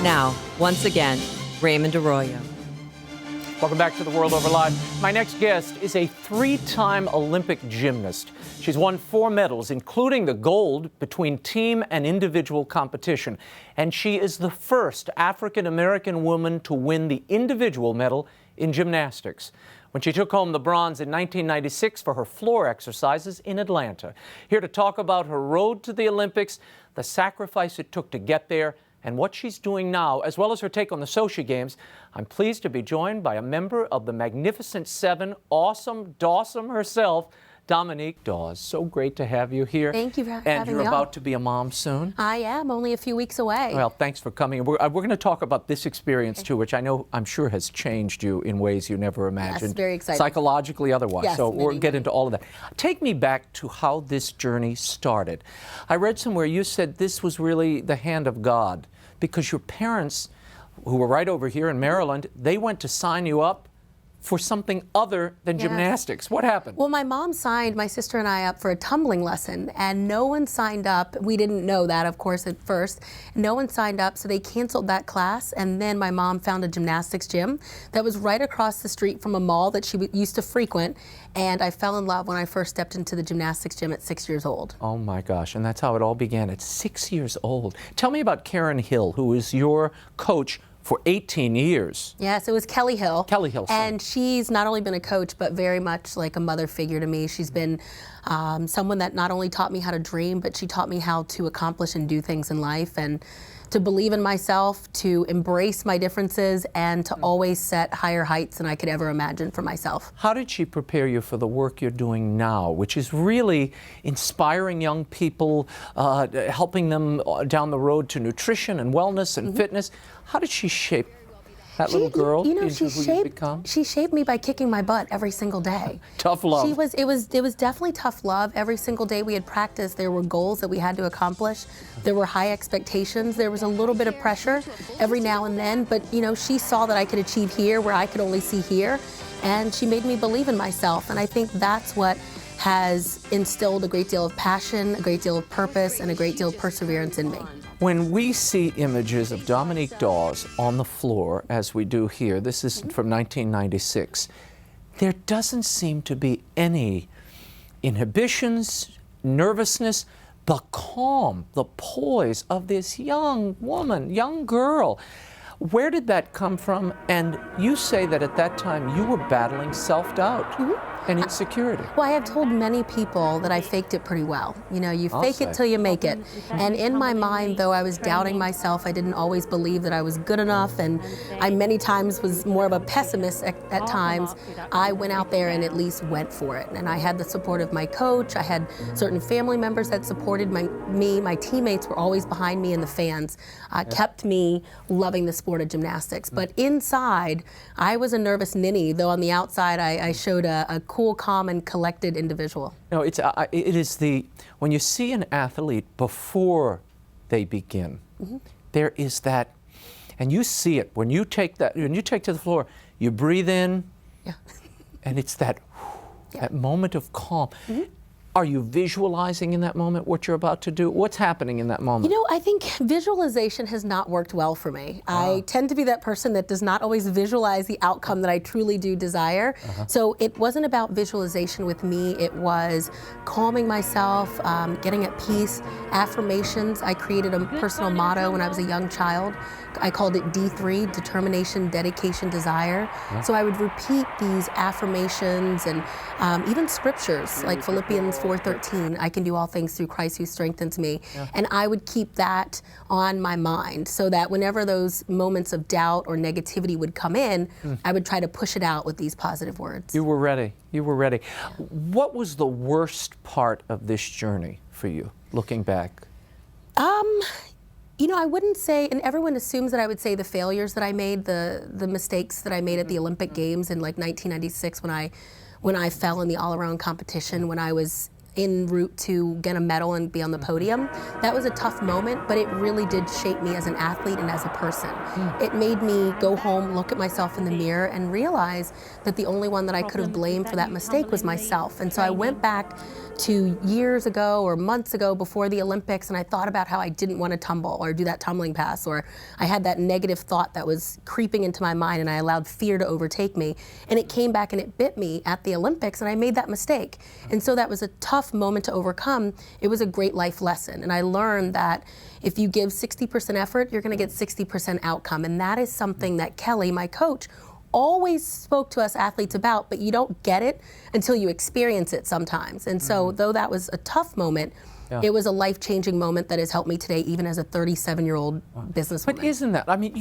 Now, once again, Raymond Arroyo. Welcome back to The World Over Live. My next guest is a three-time Olympic gymnast. She's won 4 medals, including the gold between team and individual competition. And she is the first African-American woman to win the individual medal in gymnastics, when she took home the bronze in 1996 for her floor exercises in Atlanta. Here to talk about her road to the Olympics, the sacrifice it took to get there, and what she's doing now, as well as her take on the Sochi Games, I'm pleased to be joined by a member of the Magnificent Seven, awesome Dawson herself, Dominique Dawes. So great to have you here. Thank you for having me on. And you're about to be a mom soon. I am, only a few weeks away. Well, thanks for coming. We're going to talk about this experience too, which I'm sure has changed you in ways you never imagined. Yes, very exciting. Psychologically, otherwise. Yes, so we'll get into all of that. Take me back to how this journey started. I read somewhere you said this was really the hand of God, because your parents, who were right over here in Maryland, they went to sign you up for something other than gymnastics. What happened? Well, my mom signed my sister and I up for a tumbling lesson, and no one signed up. We didn't know that, of course, at first. No one signed up, so they canceled that class, and then my mom found a gymnastics gym that was right across the street from a mall that she used to frequent, and I fell in love when I first stepped into the gymnastics gym at 6 years old. Oh my gosh, and that's how it all began at 6 years old. Tell me about Karen Hill, who is your coach for 18 years. Yes, it was Kelly Hill. Kelly Hill. And she's not only been a coach, but very much like a mother figure to me. She's been someone that not only taught me how to dream, but she taught me how to accomplish and do things in life, and to believe in myself, to embrace my differences, and to always set higher heights than I could ever imagine for myself. How did she prepare you for the work you're doing now, which is really inspiring young people, helping them down the road to nutrition and wellness and fitness? How did she shape that little girl into who you've become? She shaped me by kicking my butt every single day. Tough love. It was definitely tough love. Every single day we had practice, there were goals that we had to accomplish. There were high expectations. There was a little bit of pressure every now and then, but you know, she saw that I could achieve here where I could only see here, and she made me believe in myself. And I think that's what has instilled a great deal of passion, a great deal of purpose, and a great deal of perseverance in me. When we see images of Dominique Dawes on the floor, as we do here, this is from 1996, there doesn't seem to be any inhibitions, nervousness, the calm, the poise of this young woman, young girl. Where did that come from? And you say that at that time you were battling self-doubt and insecurity. Well, I have told many people that I faked it pretty well. You know, you fake it till you make it. And in my mind, though I was doubting myself, I didn't always believe that I was good enough, and I many times was more of a pessimist at times. I went out there and at least went for it. And I had the support of my coach. I had certain family members that supported me. My teammates were always behind me, and the fans kept me loving the sport of gymnastics. But inside, I was a nervous ninny, though on the outside I showed a cool, calm, and collected individual. No, it is when you see an athlete before they begin, there is that, and you see it when you take to the floor, you breathe in, and it's that moment of calm. Are you visualizing in that moment what you're about to do? What's happening in that moment? You know, I think visualization has not worked well for me. I tend to be that person that does not always visualize the outcome that I truly do desire. So it wasn't about visualization with me. It was calming myself, getting at peace, affirmations. I created a personal motto when I was a young child. I called it D3, determination, dedication, desire. So I would repeat these affirmations and even scriptures like Philippians 4:13, I can do all things through Christ who strengthens me. And I would keep that on my mind so that whenever those moments of doubt or negativity would come in, I would try to push it out with these positive words. You were ready. You were ready. What was the worst part of this journey for you, looking back? You know, I wouldn't say, and everyone assumes that I would say the failures that I made, the mistakes that I made at the Olympic Games in like 1996 when I fell in the all-around competition, when I was en route to get a medal and be on the podium. That was a tough moment, but it really did shape me as an athlete and as a person. It made me go home, look at myself in the mirror, and realize that the only one that I could have blamed for that mistake was myself. And so I went back to years ago or months ago before the Olympics, and I thought about how I didn't want to tumble or do that tumbling pass, or I had that negative thought that was creeping into my mind, and I allowed fear to overtake me. And it came back and it bit me at the Olympics, and I made that mistake. And so that was a tough moment to overcome. It was a great life lesson, and I learned that if you give 60% effort, you're going to get 60% outcome. And that is something that Kelly, my coach, always spoke to us athletes about, but you don't get it until you experience it sometimes. And so though that was a tough moment, it was a life-changing moment that has helped me today, even as a 37-year-old businesswoman. But isn't that, I mean,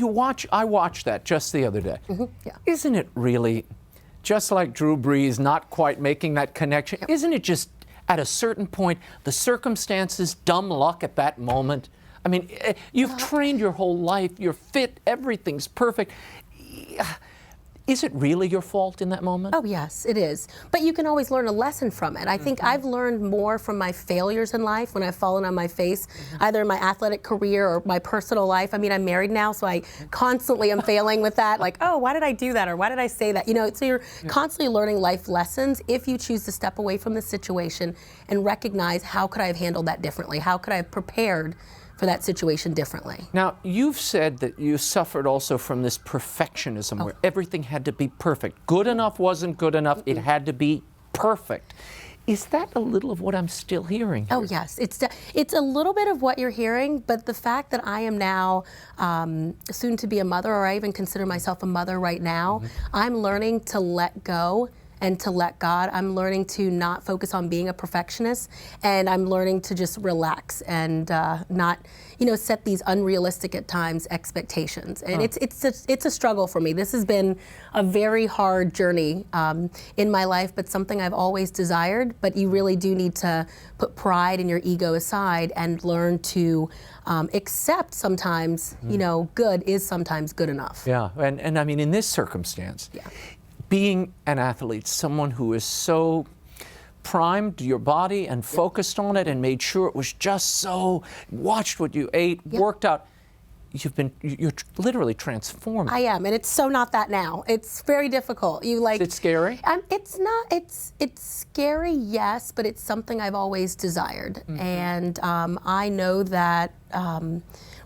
I watched that just the other day. Yeah. Isn't it really, just like Drew Brees not quite making that connection, isn't it just at a certain point, the circumstances, dumb luck at that moment? I mean, you've trained your whole life, you're fit, everything's perfect. Is it really your fault in that moment? Oh, yes, it is. But you can always learn a lesson from it. I think I've learned more from my failures in life when I've fallen on my face, either in my athletic career or my personal life. I mean, I'm married now, so I constantly am failing with that. Like, oh, why did I do that? Or why did I say that? You know, so you're constantly learning life lessons if you choose to step away from the situation and recognize, how could I have handled that differently? How could I have prepared for that situation differently? Now, you've said that you suffered also from this perfectionism where everything had to be perfect. Good enough wasn't good enough. It had to be perfect. Is that a little of what I'm still hearing here? Oh, yes. It's a little bit of what you're hearing, but the fact that I am now soon to be a mother, or I even consider myself a mother right now, I'm learning to let go and to let God. I'm learning to not focus on being a perfectionist, and I'm learning to just relax and not, set these unrealistic at times expectations. And it's a struggle for me. This has been a very hard journey in my life, but something I've always desired. But you really do need to put pride and your ego aside and learn to accept sometimes, good is sometimes good enough. Yeah, and I mean, in this circumstance, being an athlete, someone who is so primed your body and focused on it and made sure it was just so, watched what you ate, worked out, you're literally transformed. I am, and it's so not that now. It's very difficult. Is it scary? It's not. It's scary, yes, but it's something I've always desired, and I know that.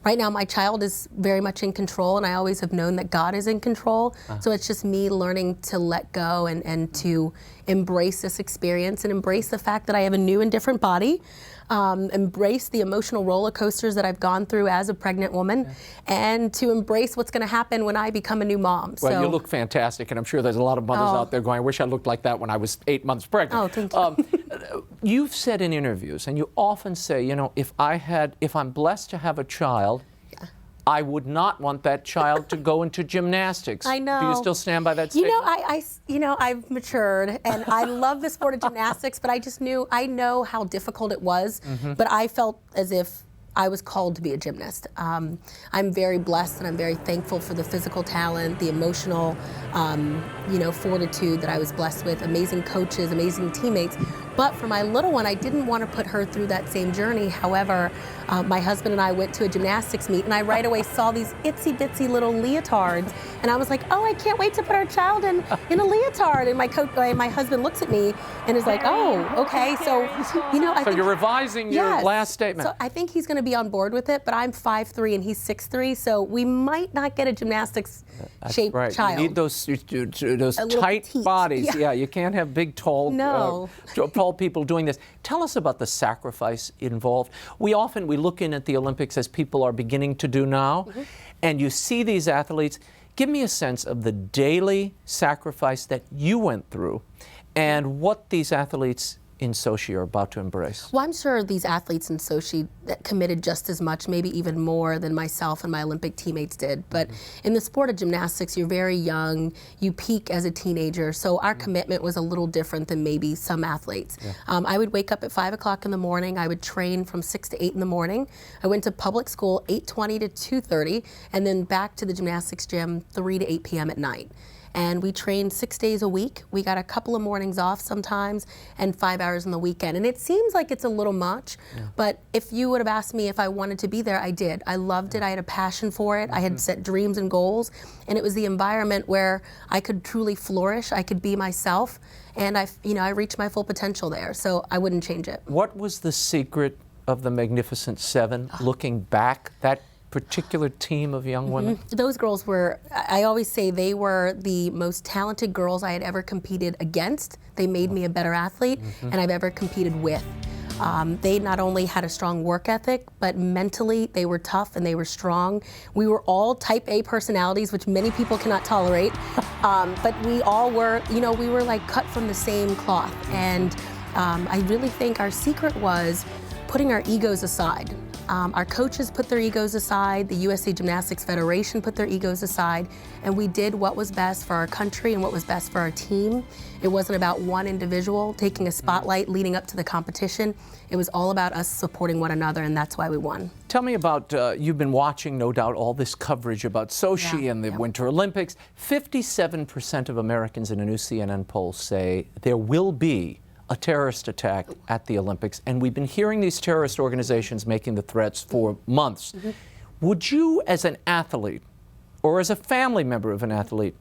Right now, my child is very much in control, and I always have known that God is in control. So it's just me learning to let go and to embrace this experience and embrace the fact that I have a new and different body, embrace the emotional roller coasters that I've gone through as a pregnant woman, and to embrace what's going to happen when I become a new mom. Well, you look fantastic, and I'm sure there's a lot of mothers out there going, I wish I looked like that when I was 8 months pregnant. Oh, thank you. You've said in interviews, and you often say, if I'm blessed to have a child, I would not want that child to go into gymnastics. I know. Do you still stand by that statement? I've matured, and I love the sport of gymnastics, but I know how difficult it was, but I felt as if I was called to be a gymnast. I'm very blessed, and I'm very thankful for the physical talent, the emotional, fortitude that I was blessed with, amazing coaches, amazing teammates. But for my little one, I didn't want to put her through that same journey. However, my husband and I went to a gymnastics meet, and I right away saw these itsy bitsy little leotards, and I was like, oh, I can't wait to put our child in a leotard. And my husband looks at me and is like, oh, okay. So, I think you're revising your last statement. So I think he's going to be on board with it, but I'm 5'3" and he's 6'3", so we might not get a gymnastics-shaped child. You need those tight petite. bodies. Yeah, you can't have big, tall, tall people doing this. Tell us about the sacrifice involved. We look in at the Olympics as people are beginning to do now, and you see these athletes. Give me a sense of the daily sacrifice that you went through and what these athletes in Sochi are about to embrace. Well, I'm sure these athletes in Sochi that committed just as much, maybe even more than myself and my Olympic teammates did. But in the sport of gymnastics, you're very young, you peak as a teenager, so our commitment was a little different than maybe some athletes. I would wake up at 5 o'clock in the morning, I would train from 6 to 8 in the morning. I went to public school 8:20 to 2:30, and then back to the gymnastics gym 3 to 8 p.m. at night. and we trained 6 days a week. We got a couple of mornings off sometimes and 5 hours on the weekend. And it seems like it's a little much, but if you would have asked me if I wanted to be there, I did. I loved it. I had a passion for it. I had set dreams and goals, and it was the environment where I could truly flourish. I could be myself, and I reached my full potential there, so I wouldn't change it. What was the secret of the Magnificent Seven, looking back, that particular team of young women? Those girls were, I always say, they were the most talented girls I had ever competed against. They made me a better athlete, and I've ever competed with. They not only had a strong work ethic, but mentally they were tough and they were strong. We were all type A personalities, which many people cannot tolerate, but we all were, we were like cut from the same cloth. And I really think our secret was putting our egos aside. Our coaches put their egos aside, the USA Gymnastics Federation put their egos aside, and we did what was best for our country and what was best for our team. It wasn't about one individual taking a spotlight leading up to the competition. It was all about us supporting one another, and that's why we won. Tell me about, you've been watching, no doubt, all this coverage about Sochi and the Winter Olympics. 57% of Americans in a new CNN poll say there will be a terrorist attack at the Olympics, and we've been hearing these terrorist organizations making the threats for months. Would you, as an athlete, or as a family member of an athlete,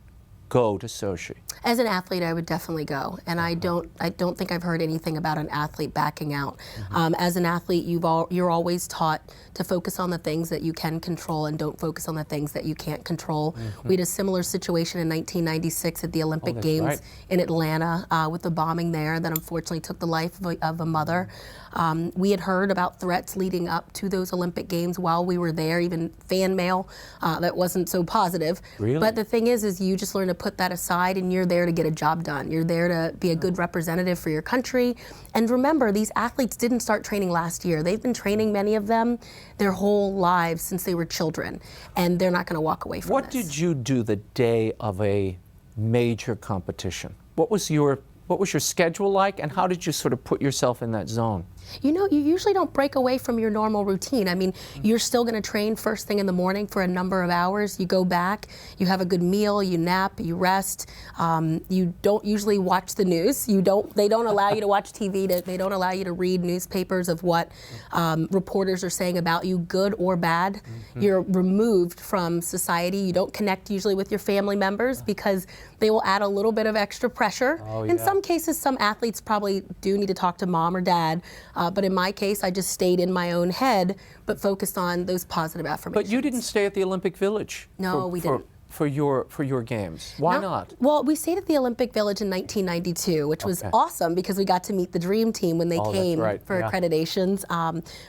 go to Sochi? As an athlete, I would definitely go, and I don't think I've heard anything about an athlete backing out. As an athlete, you're always taught to focus on the things that you can control and don't focus on the things that you can't control. We had a similar situation in 1996 at the Olympic Games in Atlanta with the bombing there that unfortunately took the life of a mother. We had heard about threats leading up to those Olympic Games while we were there, even fan mail that wasn't so positive. Really? But the thing is you just learn to put that aside, and you're there to get a job done. You're there to be a good representative for your country. And remember, these athletes didn't start training last year. They've been training, many of them, their whole lives since they were children, and they're not going to walk away from this. What did you do the day of a major competition? What was your schedule like, and how did you sort of put yourself in that zone? You usually don't break away from your normal routine. I mean, you're still going to train first thing in the morning for a number of hours. You go back, you have a good meal, you nap, you rest. You don't usually watch the news. They don't allow you to watch TV. They don't allow you to read newspapers of what reporters are saying about you, good or bad. You're removed from society. You don't connect usually with your family members because they will add a little bit of extra pressure. In some cases, some athletes probably do need to talk to mom or dad. But in my case, I just stayed in my own head, but focused on those positive affirmations. But you didn't stay at the Olympic Village. No, we didn't. For your games. Why not? Well, we stayed at the Olympic Village in 1992, which was awesome because we got to meet the Dream Team when they came for accreditations.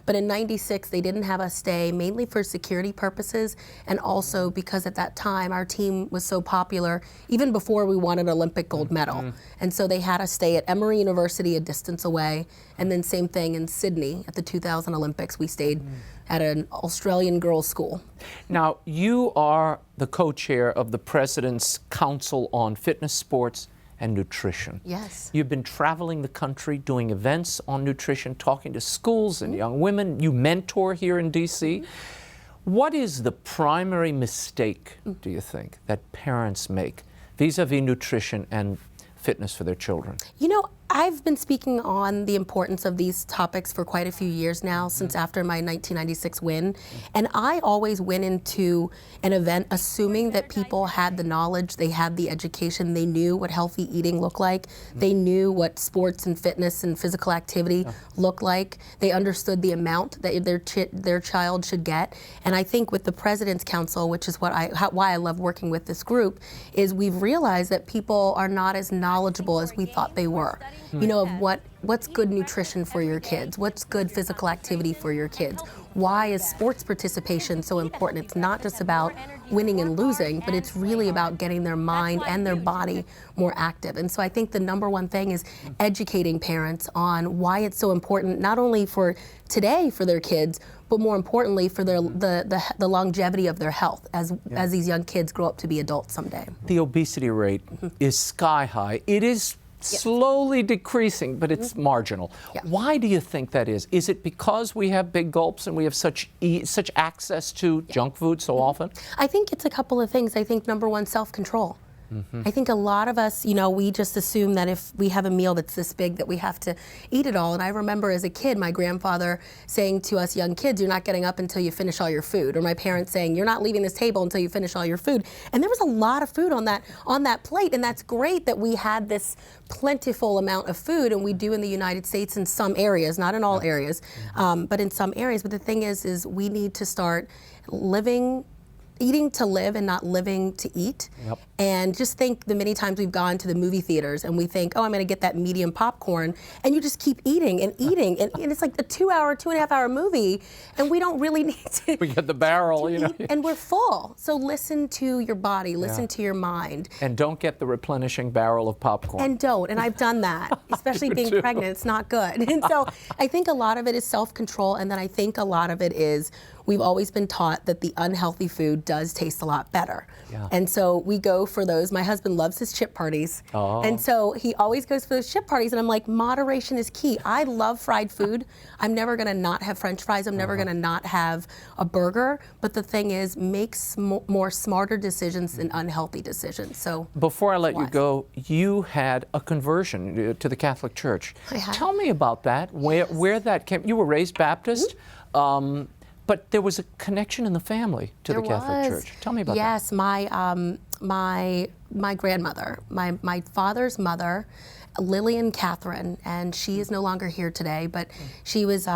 But in 96, they didn't have us stay, mainly for security purposes, and also because at that time our team was so popular, even before we won an Olympic gold medal. And so they had us stay at Emory University, a distance away, and then same thing in Sydney at the 2000 Olympics. We stayed at an Australian girls' school. Now, you are the co-chair of the President's Council on Fitness, Sports, and Nutrition. Yes. You've been traveling the country doing events on nutrition, talking to schools and young women. You mentor here in D.C. What is the primary mistake, do you think, that parents make vis-a-vis nutrition and fitness for their children? I've been speaking on the importance of these topics for quite a few years now, since after my 1996 win. And I always went into an event assuming that people had the knowledge, they had the education, they knew what healthy eating looked like, they knew what sports and fitness and physical activity looked like, they understood the amount that their child should get. And I think with the President's Council, which is why I love working with this group, is we've realized that people are not as knowledgeable as we thought they were. Of what's good nutrition for your kids, what's good physical activity for your kids. Why is sports participation so important? It's not just about winning and losing, but it's really about getting their mind and their body more active. And so I think the number one thing is educating parents on why it's so important, not only for today for their kids, but more importantly for the longevity of their health as these young kids grow up to be adults someday. The obesity rate is sky high. It is slowly decreasing, but it's marginal. Why do you think that is? Is it because we have big gulps and we have such access to junk food so often? I think it's a couple of things. I think number one, self-control. I think a lot of us, we just assume that if we have a meal that's this big that we have to eat it all. And I remember as a kid, my grandfather saying to us young kids, you're not getting up until you finish all your food. Or my parents saying, you're not leaving this table until you finish all your food. And there was a lot of food on that plate. And that's great that we had this plentiful amount of food, and we do in the United States in some areas, not in all areas, but in some areas. But the thing is we need to start eating to live and not living to eat. Yep. And just think the many times we've gone to the movie theaters and we think, oh, I'm going to get that medium popcorn, and you just keep eating and eating, and it's like a 2.5 hour movie, and we don't really need to. We get the barrel, eat, and we're full. So listen to your body, listen to your mind. And don't get the replenishing barrel of popcorn. And I've done that, especially being pregnant. It's not good. And so I think a lot of it is self-control, and then I think a lot of it is we've always been taught that the unhealthy food does taste a lot better. Yeah. And so we go for those. My husband loves his chip parties. Oh. And so he always goes for those chip parties. And I'm like, moderation is key. I love fried food. I'm never going to not have French fries. I'm never going to not have a burger. But the thing is, make more smarter decisions than unhealthy decisions. So before I let you go, you had a conversion to the Catholic Church. I had. Tell me about that. Where that came. You were raised Baptist. But there was a connection in the family to the Catholic Church. Tell me about that. Yes, my grandmother, my father's mother, Lillian Catherine, and she is no longer here today, but she was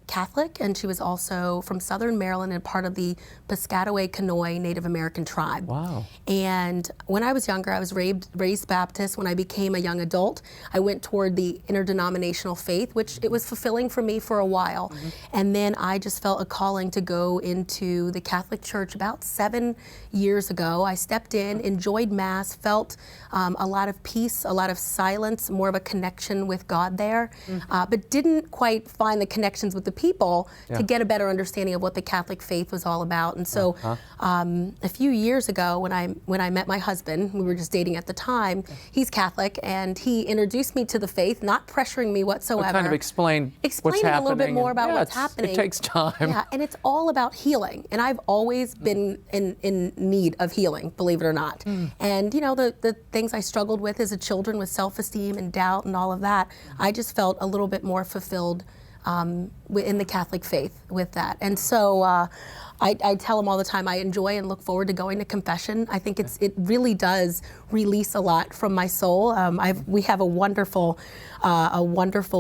Catholic, and she was also from Southern Maryland and part of the Piscataway Conoy Native American tribe. Wow. And when I was younger, I was raised Baptist. When I became a young adult, I went toward the interdenominational faith, which it was fulfilling for me for a while. And then I just felt a calling to go into the Catholic Church about 7 years ago. I stepped in, enjoyed Mass, felt a lot of peace, a lot of silence, more of a connection with God there, but didn't quite find the connections with the people to get a better understanding of what the Catholic faith was all about. And so a few years ago when I met my husband, we were just dating at the time, he's Catholic, and he introduced me to the faith, not pressuring me whatsoever. Kind of explaining what's happening. A little bit more about what's happening. It takes time. Yeah, and it's all about healing. And I've always been in need of healing, believe it or not. And the things I struggled with as a child with self-esteem and doubt and all of that, I just felt a little bit more fulfilled in the Catholic faith with that. And so I tell them all the time I enjoy and look forward to going to confession. I think it really does release a lot from my soul. We have a wonderful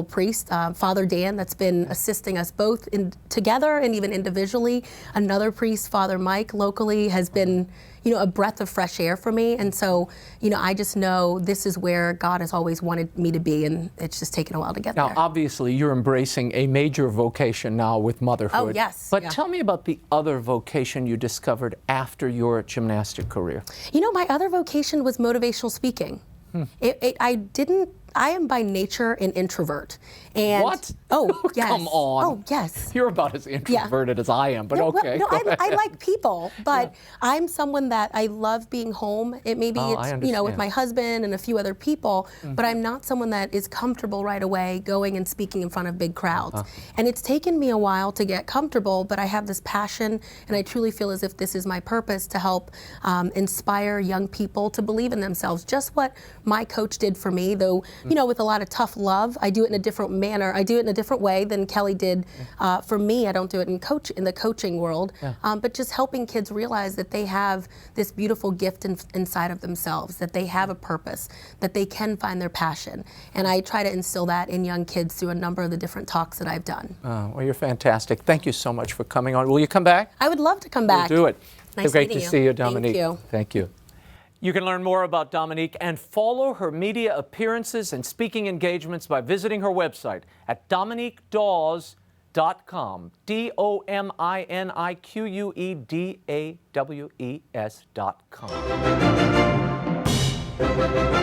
priest, Father Dan, that's been assisting us both together and even individually. Another priest, Father Mike, locally, has been a breath of fresh air for me. And so, I just know this is where God has always wanted me to be, and it's just taken a while to get there. Now, obviously, you're embracing a major vocation now with motherhood. Oh, yes. But tell me about the other vocation you discovered after your gymnastic career. My other vocation was motivational speaking. I am by nature an introvert. And what? Oh, yes. Come on. Oh, yes. You're about as introverted as I am, but okay. No, I like people, but I'm someone that I love being home. Maybe it's with my husband and a few other people, but I'm not someone that is comfortable right away going and speaking in front of big crowds. And it's taken me a while to get comfortable, but I have this passion, and I truly feel as if this is my purpose to help inspire young people to believe in themselves. Just what my coach did for me, though. With a lot of tough love. I do it in a different manner. I do it in a different way than Kelly did for me. I don't do it in the coaching world, but just helping kids realize that they have this beautiful gift inside of themselves, that they have a purpose, that they can find their passion. And I try to instill that in young kids through a number of the different talks that I've done. Well, you're fantastic. Thank you so much for coming on. Will you come back? I would love to come back. We'll do it. Nice Great meeting to see you, Dominique. Thank you. Thank you. You can learn more about Dominique and follow her media appearances and speaking engagements by visiting her website at DominiqueDawes.com. DominiqueDawes.com.